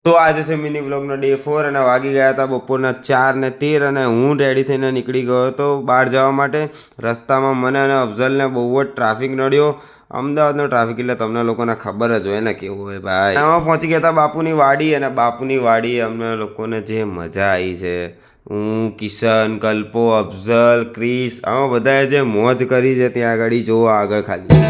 તો આજે છે મિની વ્લોગનો ડે 4 અને વાગી ગયા હતા બપોરના 4:13 અને હું રેડી થઈને નીકળી ગયો હતો બહાર જવા માટે। રસ્તામાં મને અને અફઝલને બહુ જ ટ્રાફિક નડ્યો। અમદાવાદનો ટ્રાફિક એટલે તમને લોકોને ખબર જ હોય ને કેવું હોય ભાઈ। આમાં પહોંચી ગયા હતા બાપુની વાડી અને બાપુની વાડી અમને લોકોને જે મજા આવી છે, હું, કિશન, કલ્પો, અફઝલ, ક્રિસ, આમાં બધાએ જે મોજ કરી છે ત્યાં આગળ જોવો આગળ ખાલી।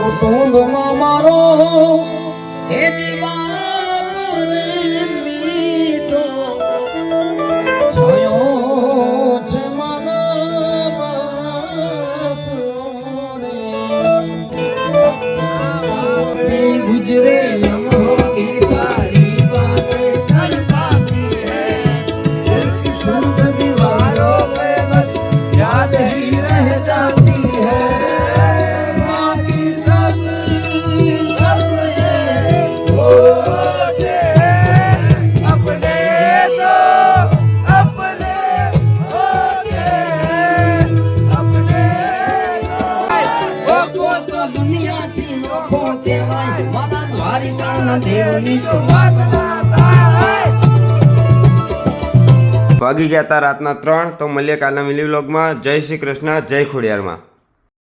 કુટુંબમાં મારો એ જીવાન મીઠો છાયો છે મારા બાપનો રે ગુજરે લમ્હો કી સારી બાतें तड़पाती है एक शुभ दीवारों पे बस याद ही रह जाती है। વાગી ગયા હતા રાતના 3। તો મળીએ કાલના મિની વ્લોગમાં। જય શ્રી કૃષ્ણ, જય ખોડિયારમાં।